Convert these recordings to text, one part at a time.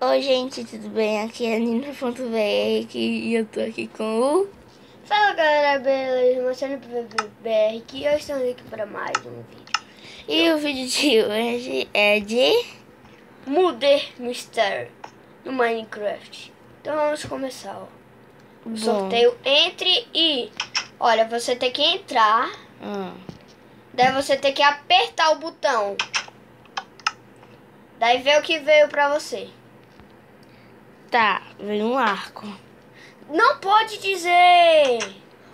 Oi, gente, tudo bem? Aqui é a Nina.br e eu tô aqui com o... Fala galera, beleza? Mostrando pro BR que eu estou aqui para mais um vídeo. E o vídeo de hoje é de... Murder Mystery no Minecraft. Então vamos começar, ó. O sorteio entre e... Olha, você tem que entrar. Daí você tem que apertar o botão. Daí vê o que veio pra você. Tá, veio um arco. Não pode dizer!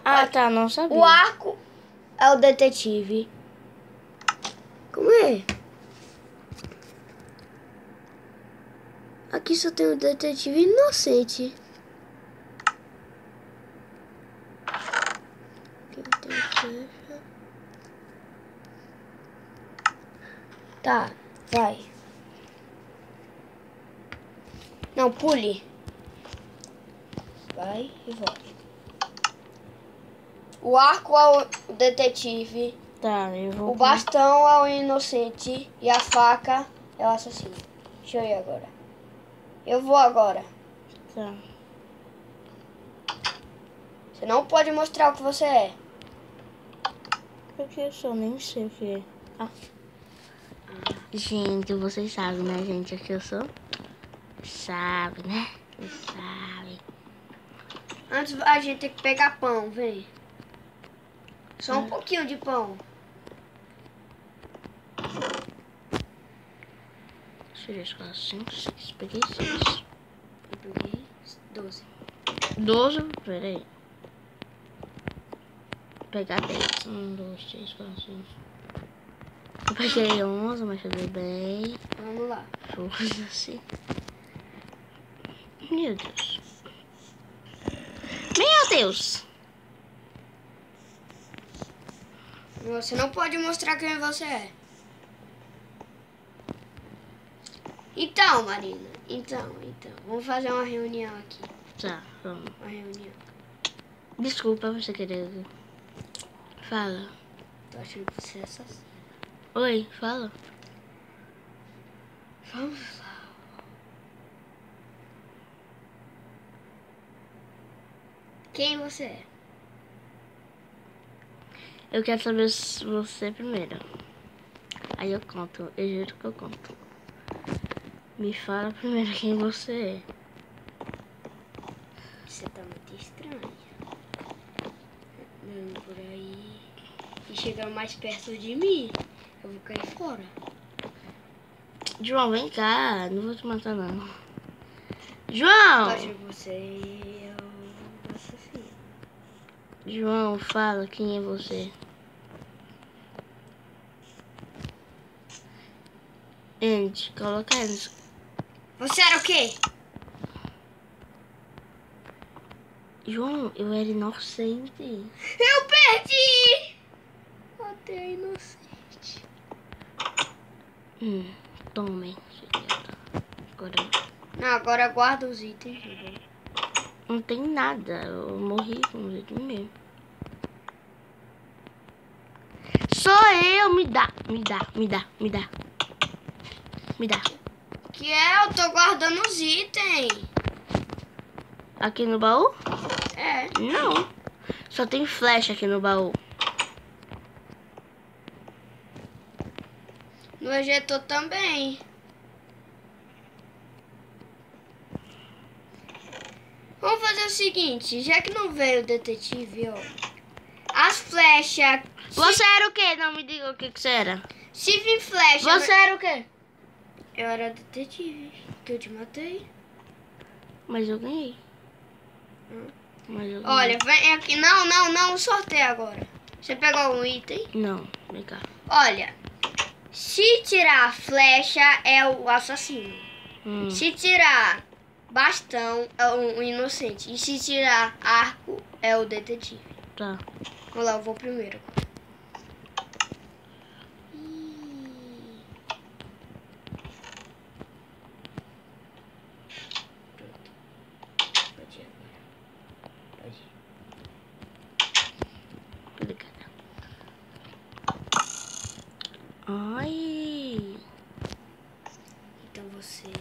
Ah, tá, não sabia. O arco é o detetive. Como é? Aqui só tem o detetive inocente. Aqui tem flecha. Tá, vai. Não, pule. Vai e volta. O arco é o detetive. Tá, eu vou... O bastão é o inocente. E a faca é o assassino. Deixa eu ir agora. Eu vou agora. Tá. Você não pode mostrar o que você é. Porque eu só nem sei o que é. Ah. Gente, vocês sabem, né, gente? O que eu sou? Sabe, né? Vocês sabem. Antes a gente tem que pegar pão, vem. Só um pouquinho de pão. Deixa eu ver, 5, 6. Peguei 6. Eu peguei 12. 12? Peraí. Vou pegar 10. 1, 2, 3, 4, 5. Eu peguei 11, mas tudo bem. Vamos lá. Foda-se. Meu Deus. Meu Deus! Você não pode mostrar quem você é. Então, Marina. Então. Vamos fazer uma reunião aqui. Tá, vamos. Uma reunião. Desculpa você querer. Fala. Tô achando que você é assassino. Oi, fala. Vamos lá. Quem você é? Eu quero saber você primeiro. Aí eu conto. Eu juro que eu conto. Me fala primeiro quem você é. Você tá muito estranho. Andando por aí. E chegando mais perto de mim, eu vou cair fora. João, vem cá. Não vou te matar, não. Tô João! achando que você é o assassino. João, fala quem é você. Gente, coloca eles. Você era o quê? João, eu era inocente. Eu perdi! Até inocente. Tomem. Agora Não, agora guarda os itens. não tem nada. Eu morri com os itens mesmo. Sou eu! Me dá. Que é? Eu tô guardando os itens. Aqui no baú? É. Não. Só tem flecha aqui no baú. No ejetor também. Vamos fazer o seguinte, já que não veio o detetive, ó. As flechas... Você era o quê? Não me diga o que você era. Se vir flecha... Você era o quê? Eu era detetive, que eu te matei. Mas eu ganhei. Olha, vem aqui. Não, sorteio agora. Você pegou um item? Não, vem cá. Olha, se tirar a flecha é o assassino. Se tirar bastão é o inocente. E se tirar arco é o detetive. Tá. Vamos lá, eu vou primeiro. Pode ir agora. Pode ir. Obrigada. Ai. Então você...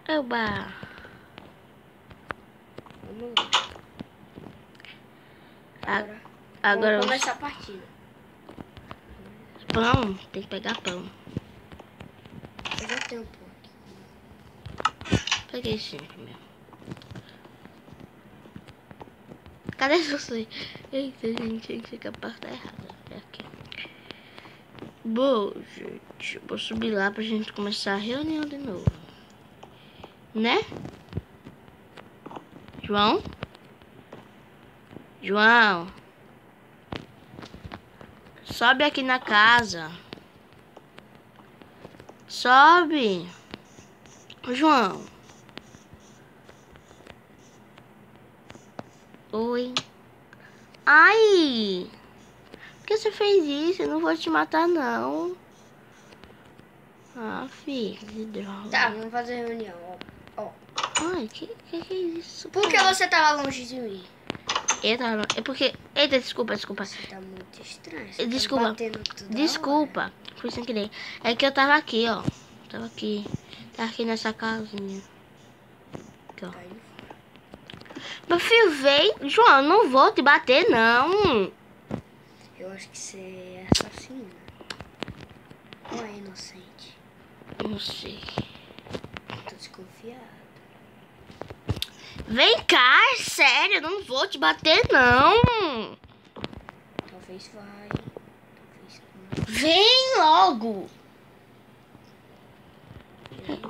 Oba. Vamos lá. Agora vamos começar a partida. Pão, tem que pegar pão. Eu já tenho um pão. Peguei 5 mesmo. Cadê você? Eita, gente, esse capaz tá errado. É aqui. Bom, gente, eu vou subir lá pra gente começar a reunião de novo. Né? João? João? Sobe aqui na casa. Sobe. João. Oi. Ai. Por que você fez isso? Eu não vou te matar, não. Ah, filho, que droga. Tá, vamos fazer reunião. Ó. Ai, que é isso? Por que você tava longe de mim? É porque... Eita, desculpa. Você tá muito estranho. Você Desculpa. tá batendo toda Desculpa. Fui sem querer. É que eu tava aqui, ó. Tava aqui nessa casinha. Aqui, ó. hora. Tá aí. Meu filho, vem. João, eu não vou te bater, não. Eu acho que você é assassino. Ou é inocente? Não sei. Tô desconfiado. Vem cá, é sério. Eu não vou te bater, não. Talvez vai. Talvez não. Vem logo. Vai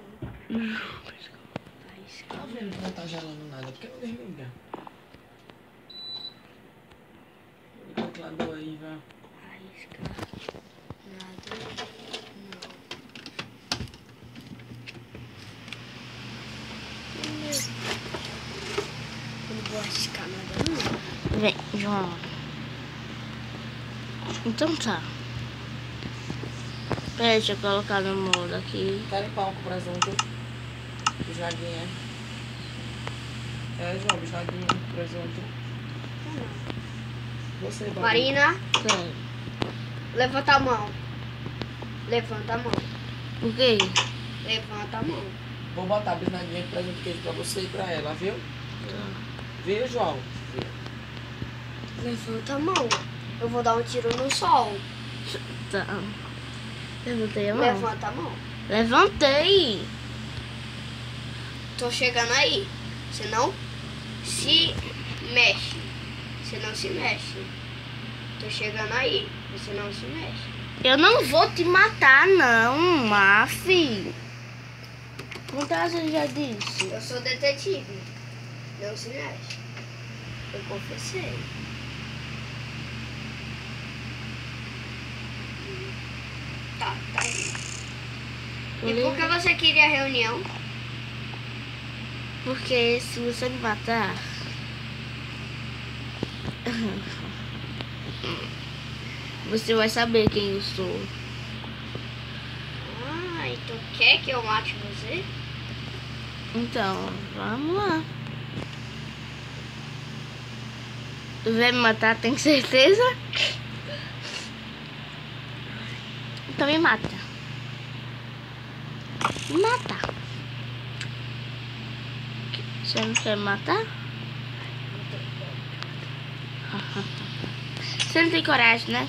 Tá vendo que não tá gelando nada? Por que não desliga? Liga o ventilador aí, vai. arriscar nada. Não. Eu não vou arriscar nada, não. Vem, João. Então tá. Pera, deixa eu colocar no modo aqui. Querem pão com presunto? Bisnaguinha. É, João, bisnaguinha, presunto. Você, Babi. Marina, Sério. levanta a mão. Levanta a mão. Por quê? Levanta a mão. Vou botar bisnaguinha com presunto queijo pra você e pra ela, viu? Viu, João? Levanta a mão. Eu vou dar um tiro no sol. Tá. Levantei a mão. Levanta a mão. Levantei. Tô chegando aí. Você não se mexe. Você não se mexe. Tô chegando aí. Você não se mexe. Eu não vou te matar, não, Maf. Quantas vezes eu já disse? Eu sou detetive. Não se mexe. Eu confessei. Tá aí. E por que você queria reunião? Porque se você me matar... Você vai saber quem eu sou. Ah, então quer que eu mate você? Então, vamos lá. Tu vai me matar, tem certeza? Então me mata. Me mata. Você não quer me matar? Você não tem coragem, né?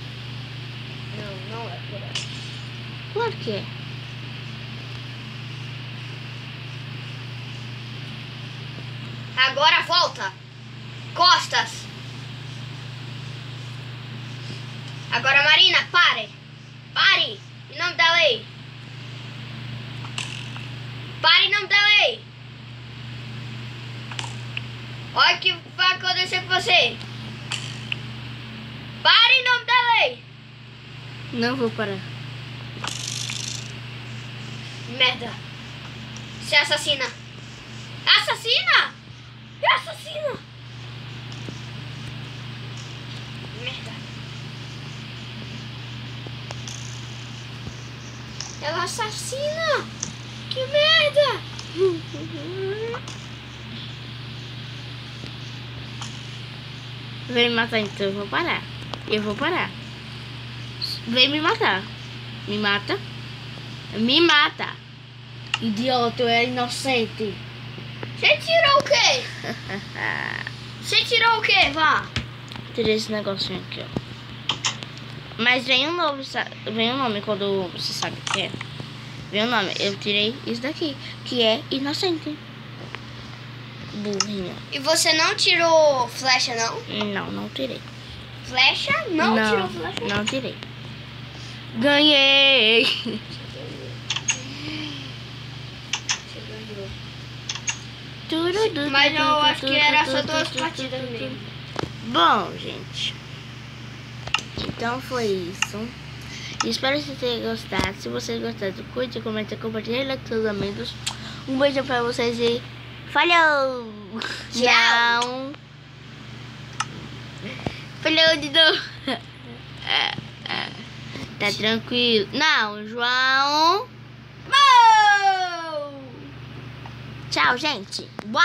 Não, não é coragem. Claro que é. Agora volta. Costas. Agora, Marina, pare. Pare. Em nome da lei. Pare em nome da lei. Olha o que vai acontecer com você. Pare em nome da lei. Não vou parar. Merda. Você é assassina. Assassina? É assassina. Merda. Ela é assassina. Que merda. Vem me matar então, eu vou parar. Eu vou parar. Vem me matar. Me mata. Me mata. Idiota, eu era inocente. Você tirou o quê? Você tirou o quê? Vá. Tirei esse negocinho aqui, ó. Mas vem um novo, vem um nome quando você sabe o que é. Vem um nome. Eu tirei isso daqui, que é inocente. Burrinha. E você não tirou flecha, não? Não, não tirei. Flecha? Não tirou flecha? Não tirei. Ganhei! Você ganhou. Mas eu acho que era só 2 partidas mesmo. Bom, gente. Então foi isso. Espero que vocês tenham gostado. Se vocês gostaram, curte, comenta, compartilha com seus amigos. Um beijo pra vocês e falou! Tchau! Falou de novo. Tá tranquilo. Não, João. Tchau, gente. Uau!